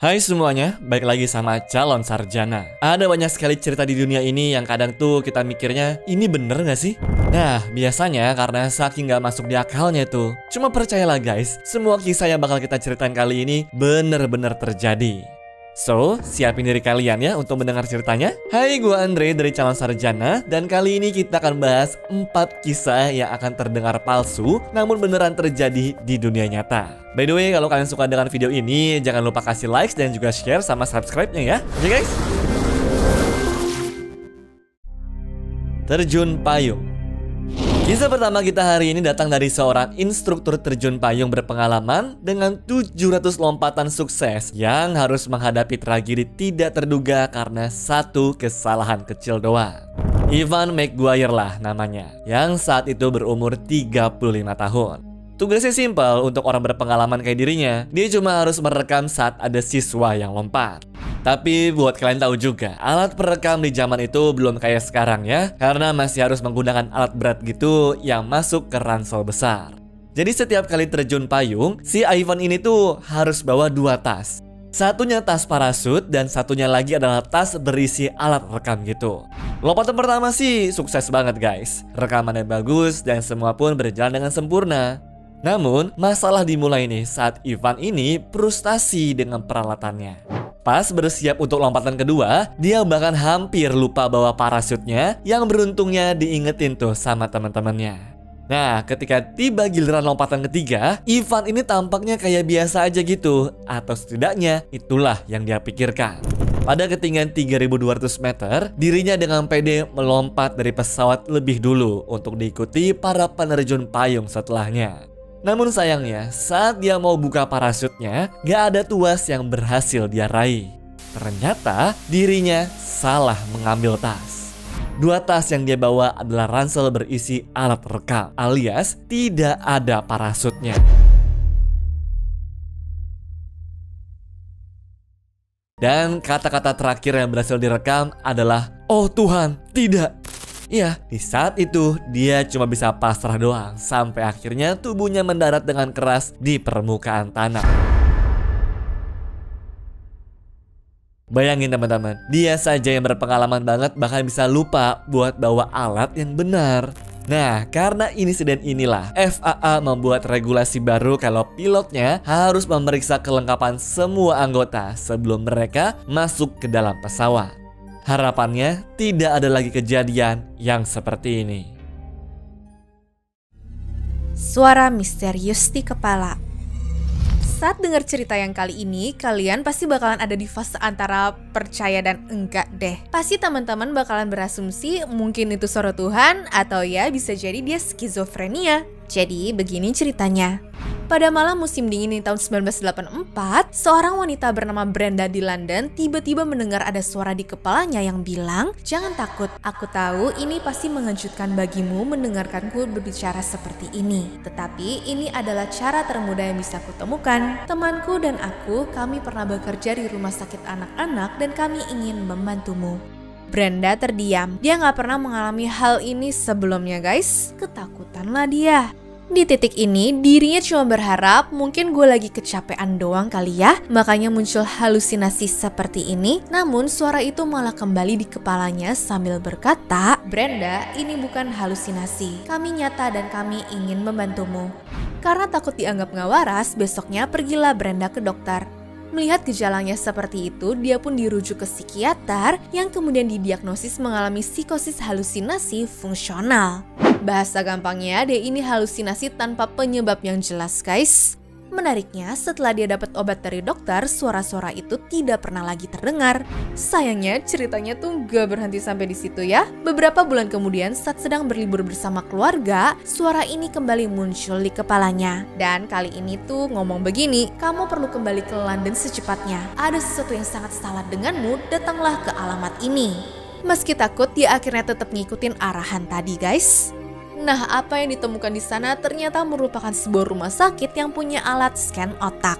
Hai semuanya, balik lagi sama calon sarjana. Ada banyak sekali cerita di dunia ini yang kadang tuh kita mikirnya, ini bener gak sih? Nah, biasanya karena saking gak masuk di akalnya tuh. Cuma percayalah guys, semua kisah yang bakal kita ceritain kali ini bener-bener terjadi. So, siapin diri kalian ya untuk mendengar ceritanya. Hai, gue Andre dari calon sarjana. Dan kali ini kita akan bahas 4 kisah yang akan terdengar palsu namun beneran terjadi di dunia nyata. By the way, kalau kalian suka dengan video ini, jangan lupa kasih likes dan juga share sama subscribe-nya ya. Oke guys? Terjun payung. Kisah pertama kita hari ini datang dari seorang instruktur terjun payung berpengalaman dengan 700 lompatan sukses yang harus menghadapi tragedi tidak terduga karena satu kesalahan kecil doang. Ivan McGuire lah namanya, yang saat itu berumur 35 tahun. Tugasnya simpel untuk orang berpengalaman kayak dirinya. Dia cuma harus merekam saat ada siswa yang lompat. Tapi buat kalian tahu juga, alat perekam di zaman itu belum kayak sekarang ya. Karena masih harus menggunakan alat berat gitu yang masuk ke ransel besar. Jadi setiap kali terjun payung, si Ivan ini tuh harus bawa 2 tas. Satunya tas parasut dan satunya lagi adalah tas berisi alat rekam gitu. Lompatan pertama sih sukses banget guys. Rekamannya bagus dan semua pun berjalan dengan sempurna. Namun, masalah dimulai nih saat Ivan ini frustasi dengan peralatannya. Pas bersiap untuk lompatan kedua, dia bahkan hampir lupa bawa parasutnya yang beruntungnya diingetin tuh sama teman-temannya. Nah, ketika tiba giliran lompatan ketiga, Ivan ini tampaknya kayak biasa aja gitu. Atau setidaknya itulah yang dia pikirkan. Pada ketinggian 3200 meter, dirinya dengan pede melompat dari pesawat lebih dulu untuk diikuti para penerjun payung setelahnya. Namun sayangnya, saat dia mau buka parasutnya, gak ada tuas yang berhasil dia raih. Ternyata dirinya salah mengambil tas. 2 tas yang dia bawa adalah ransel berisi alat rekam, alias tidak ada parasutnya. Dan kata-kata terakhir yang berhasil direkam adalah, "Oh Tuhan, tidak." Iya, di saat itu dia cuma bisa pasrah doang sampai akhirnya tubuhnya mendarat dengan keras di permukaan tanah. Bayangin teman-teman, dia saja yang berpengalaman banget bahkan bisa lupa buat bawa alat yang benar. Nah, karena insiden inilah FAA membuat regulasi baru kalau pilotnya harus memeriksa kelengkapan semua anggota sebelum mereka masuk ke dalam pesawat. Harapannya tidak ada lagi kejadian yang seperti ini. Suara misterius di kepala. Saat dengar cerita yang kali ini, kalian pasti bakalan ada di fase antara percaya dan enggak deh. Pasti teman-teman bakalan berasumsi mungkin itu suara Tuhan atau ya bisa jadi dia skizofrenia. Jadi begini ceritanya. Pada malam musim dingin di tahun 1984, seorang wanita bernama Brenda di London tiba-tiba mendengar ada suara di kepalanya yang bilang, "Jangan takut, aku tahu ini pasti mengejutkan bagimu mendengarkanku berbicara seperti ini. Tetapi ini adalah cara termudah yang bisa kutemukan. Temanku dan aku, kami pernah bekerja di rumah sakit anak-anak dan kami ingin membantumu." Brenda terdiam. Dia gak pernah mengalami hal ini sebelumnya guys. Ketakutanlah dia. Di titik ini, dirinya cuma berharap mungkin gue lagi kecapean doang kali ya. Makanya muncul halusinasi seperti ini. Namun suara itu malah kembali di kepalanya sambil berkata, "Brenda, ini bukan halusinasi. Kami nyata dan kami ingin membantumu." Karena takut dianggap gak waras, besoknya pergilah Brenda ke dokter. Melihat gejalanya seperti itu, dia pun dirujuk ke psikiater yang kemudian didiagnosis mengalami psikosis halusinasi fungsional. Bahasa gampangnya, dia ini halusinasi tanpa penyebab yang jelas guys. Menariknya, setelah dia dapat obat dari dokter, suara-suara itu tidak pernah lagi terdengar. Sayangnya, ceritanya tuh gak berhenti sampai di situ ya. Beberapa bulan kemudian, saat sedang berlibur bersama keluarga, suara ini kembali muncul di kepalanya. Dan kali ini tuh ngomong begini, "Kamu perlu kembali ke London secepatnya. Ada sesuatu yang sangat salah denganmu, datanglah ke alamat ini." Meski takut, dia akhirnya tetap ngikutin arahan tadi guys. Nah, apa yang ditemukan di sana ternyata merupakan sebuah rumah sakit yang punya alat scan otak.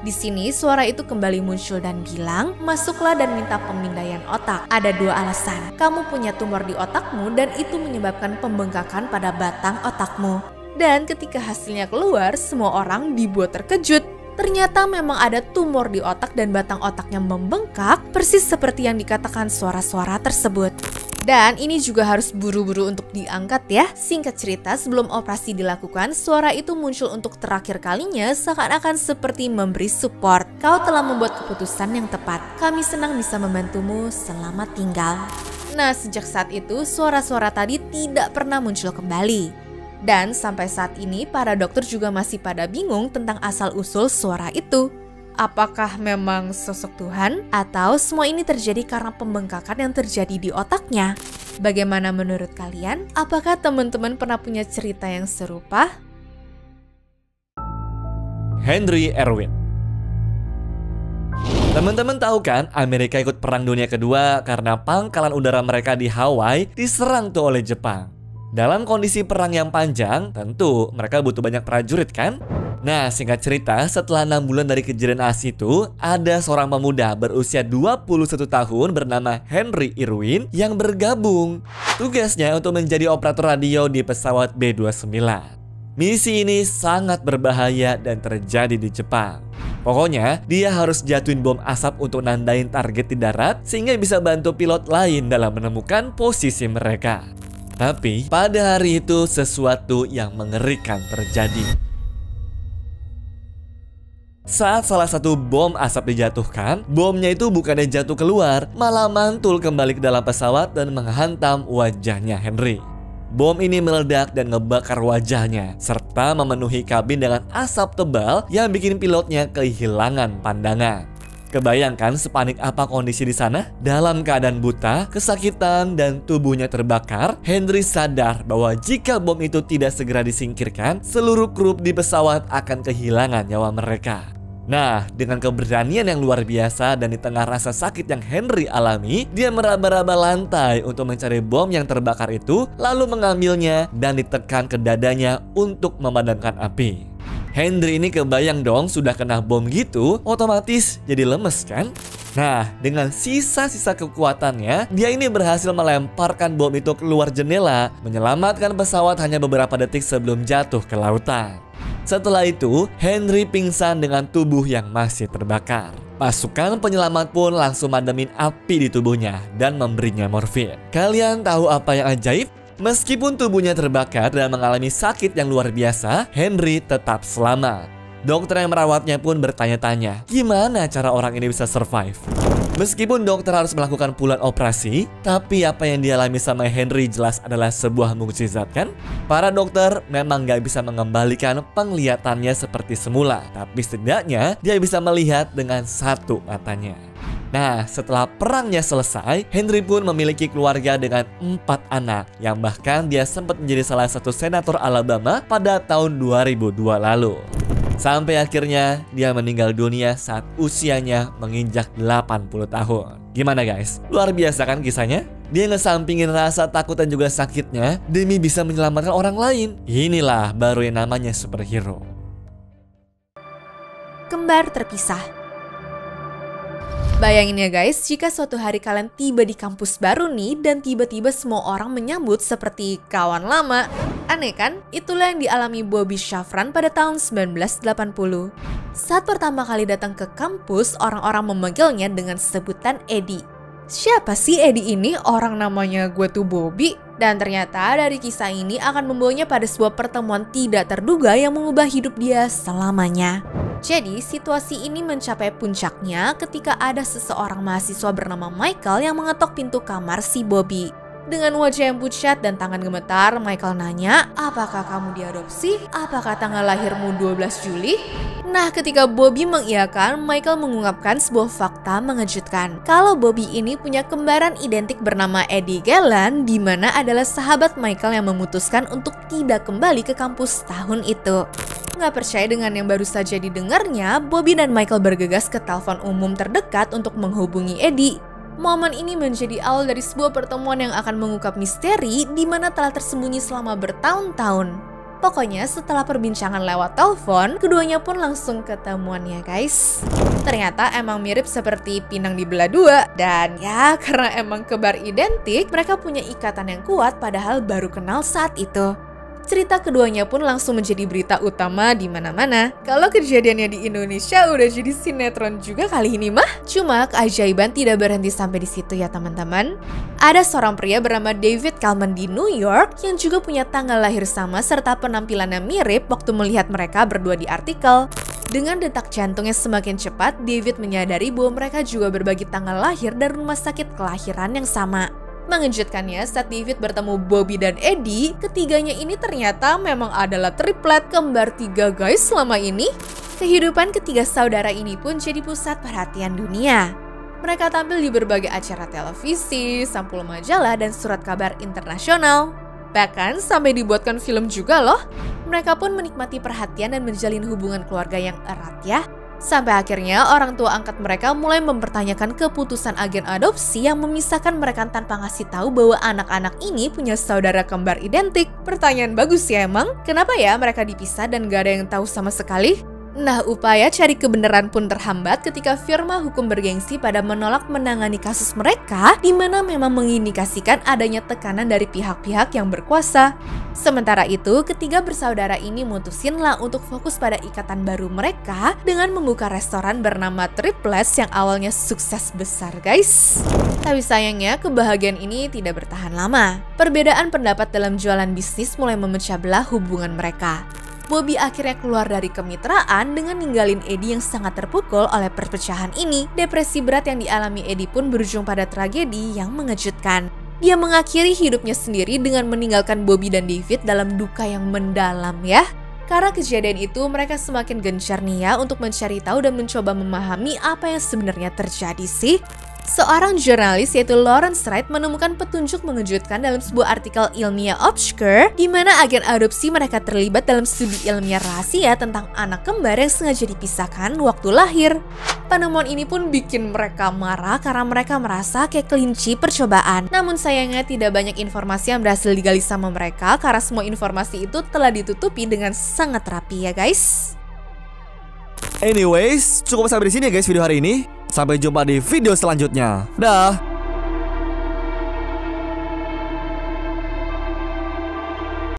Di sini suara itu kembali muncul dan bilang, "Masuklah dan minta pemindaian otak. Ada 2 alasan. Kamu punya tumor di otakmu dan itu menyebabkan pembengkakan pada batang otakmu." Dan ketika hasilnya keluar, semua orang dibuat terkejut. Ternyata memang ada tumor di otak dan batang otaknya membengkak, persis seperti yang dikatakan suara-suara tersebut. Dan ini juga harus buru-buru untuk diangkat ya. Singkat cerita, sebelum operasi dilakukan, suara itu muncul untuk terakhir kalinya seakan-akan seperti memberi support. Kau telah membuat keputusan yang tepat. Kami senang bisa membantumu, selamat tinggal. Nah, sejak saat itu, suara-suara tadi tidak pernah muncul kembali. Dan sampai saat ini, para dokter juga masih pada bingung tentang asal-usul suara itu. Apakah memang sosok Tuhan? Atau semua ini terjadi karena pembengkakan yang terjadi di otaknya? Bagaimana menurut kalian? Apakah teman-teman pernah punya cerita yang serupa? Henry Irwin. Teman-teman tahu kan, Amerika ikut Perang Dunia Kedua karena pangkalan udara mereka di Hawaii diserang tuh oleh Jepang. Dalam kondisi perang yang panjang, tentu mereka butuh banyak prajurit kan? Nah, singkat cerita, setelah 6 bulan dari kejadian naas itu, ada seorang pemuda berusia 21 tahun bernama Henry Irwin yang bergabung. Tugasnya untuk menjadi operator radio di pesawat B-29. Misi ini sangat berbahaya dan terjadi di Jepang. Pokoknya, dia harus jatuhin bom asap untuk nandain target di darat sehingga bisa bantu pilot lain dalam menemukan posisi mereka. Tapi pada hari itu sesuatu yang mengerikan terjadi. Saat salah satu bom asap dijatuhkan, bomnya itu bukannya jatuh keluar, malah mantul kembali ke dalam pesawat dan menghantam wajahnya Henry. Bom ini meledak dan ngebakar wajahnya, serta memenuhi kabin dengan asap tebal yang bikin pilotnya kehilangan pandangan. Kebayangkan sepanik apa kondisi di sana? Dalam keadaan buta, kesakitan, dan tubuhnya terbakar, Henry sadar bahwa jika bom itu tidak segera disingkirkan, seluruh kru di pesawat akan kehilangan nyawa mereka. Nah, dengan keberanian yang luar biasa dan di tengah rasa sakit yang Henry alami, dia meraba-raba lantai untuk mencari bom yang terbakar itu, lalu mengambilnya dan ditekan ke dadanya untuk memadamkan api. Henry ini kebayang dong sudah kena bom gitu, otomatis jadi lemes kan? Nah, dengan sisa-sisa kekuatannya, dia ini berhasil melemparkan bom itu keluar jendela, menyelamatkan pesawat hanya beberapa detik sebelum jatuh ke lautan. Setelah itu, Henry pingsan dengan tubuh yang masih terbakar. Pasukan penyelamat pun langsung mademin api di tubuhnya dan memberinya morfin. Kalian tahu apa yang ajaib? Meskipun tubuhnya terbakar dan mengalami sakit yang luar biasa, Henry tetap selamat. Dokter yang merawatnya pun bertanya-tanya, gimana cara orang ini bisa survive? Meskipun dokter harus melakukan puluhan operasi, tapi apa yang dialami sama Henry jelas adalah sebuah mukjizat kan? Para dokter memang gak bisa mengembalikan penglihatannya seperti semula, tapi setidaknya dia bisa melihat dengan satu matanya. Nah, setelah perangnya selesai, Henry pun memiliki keluarga dengan 4 anak, yang bahkan dia sempat menjadi salah satu senator Alabama pada tahun 2002 lalu. Sampai akhirnya dia meninggal dunia saat usianya menginjak 80 tahun. Gimana guys? Luar biasa kan kisahnya? Dia ngesampingin rasa takut dan juga sakitnya demi bisa menyelamatkan orang lain. Inilah baru yang namanya superhero. Kembar terpisah. Bayangin ya guys, jika suatu hari kalian tiba di kampus baru nih dan tiba-tiba semua orang menyambut seperti kawan lama. Aneh kan? Itulah yang dialami Bobby Shafran pada tahun 1980. Saat pertama kali datang ke kampus, orang-orang memanggilnya dengan sebutan Eddie. Siapa sih Eddie ini? Orang namanya gue tuh Bobby. Dan ternyata dari kisah ini akan membawanya pada sebuah pertemuan tidak terduga yang mengubah hidup dia selamanya. Jadi situasi ini mencapai puncaknya ketika ada seseorang mahasiswa bernama Michael yang mengetok pintu kamar si Bobby. Dengan wajah yang pucat dan tangan gemetar, Michael nanya, apakah kamu diadopsi? Apakah tanggal lahirmu 12 Juli? Nah, ketika Bobby mengiyakan, Michael mengungkapkan sebuah fakta mengejutkan. Kalau Bobby ini punya kembaran identik bernama Eddie Gallant, di mana adalah sahabat Michael yang memutuskan untuk tidak kembali ke kampus tahun itu. Nggak percaya dengan yang baru saja didengarnya, Bobby dan Michael bergegas ke telepon umum terdekat untuk menghubungi Eddie. Momen ini menjadi awal dari sebuah pertemuan yang akan mengungkap misteri di mana telah tersembunyi selama bertahun-tahun. Pokoknya setelah perbincangan lewat telepon, keduanya pun langsung ketemuan ya guys. Ternyata emang mirip seperti pinang dibelah dua. Dan ya karena emang kembar identik, mereka punya ikatan yang kuat padahal baru kenal saat itu. Cerita keduanya pun langsung menjadi berita utama di mana-mana. Kalau kejadiannya di Indonesia udah jadi sinetron juga kali ini mah. Cuma keajaiban tidak berhenti sampai di situ ya teman-teman. Ada seorang pria bernama David Kalman di New York yang juga punya tanggal lahir sama serta penampilannya mirip waktu melihat mereka berdua di artikel. Dengan detak jantungnya semakin cepat, David menyadari bahwa mereka juga berbagi tanggal lahir dan rumah sakit kelahiran yang sama. Mengejutkannya, saat David bertemu Bobby dan Eddie, ketiganya ini ternyata memang adalah triplet kembar 3 guys selama ini. Kehidupan ketiga saudara ini pun jadi pusat perhatian dunia. Mereka tampil di berbagai acara televisi, sampul majalah, dan surat kabar internasional. Bahkan sampai dibuatkan film juga loh. Mereka pun menikmati perhatian dan menjalin hubungan keluarga yang erat ya. Sampai akhirnya orang tua angkat mereka mulai mempertanyakan keputusan agen adopsi yang memisahkan mereka tanpa ngasih tahu bahwa anak-anak ini punya saudara kembar identik. Pertanyaan bagus ya emang, kenapa ya mereka dipisah dan gak ada yang tahu sama sekali? Nah, upaya cari kebenaran pun terhambat ketika firma hukum bergengsi pada menolak menangani kasus mereka, di mana memang mengindikasikan adanya tekanan dari pihak-pihak yang berkuasa. Sementara itu, ketiga bersaudara ini mutusinlah untuk fokus pada ikatan baru mereka dengan membuka restoran bernama Triplets yang awalnya sukses besar guys. Tapi sayangnya, kebahagiaan ini tidak bertahan lama. Perbedaan pendapat dalam jualan bisnis mulai memecah belah hubungan mereka. Bobby akhirnya keluar dari kemitraan dengan ninggalin Eddie yang sangat terpukul oleh perpecahan ini. Depresi berat yang dialami Eddie pun berujung pada tragedi yang mengejutkan. Dia mengakhiri hidupnya sendiri dengan meninggalkan Bobby dan David dalam duka yang mendalam ya. Karena kejadian itu, mereka semakin gencar nih ya untuk mencari tahu dan mencoba memahami apa yang sebenarnya terjadi sih. Seorang jurnalis yaitu Lawrence Wright menemukan petunjuk mengejutkan dalam sebuah artikel ilmiah obscure di mana agen adopsi mereka terlibat dalam studi ilmiah rahasia tentang anak kembar yang sengaja dipisahkan waktu lahir. Penemuan ini pun bikin mereka marah karena mereka merasa kayak kelinci percobaan. Namun sayangnya tidak banyak informasi yang berhasil digali sama mereka karena semua informasi itu telah ditutupi dengan sangat rapi ya guys. Anyways, cukup sampai di sini ya guys video hari ini. Sampai jumpa di video selanjutnya. Dah.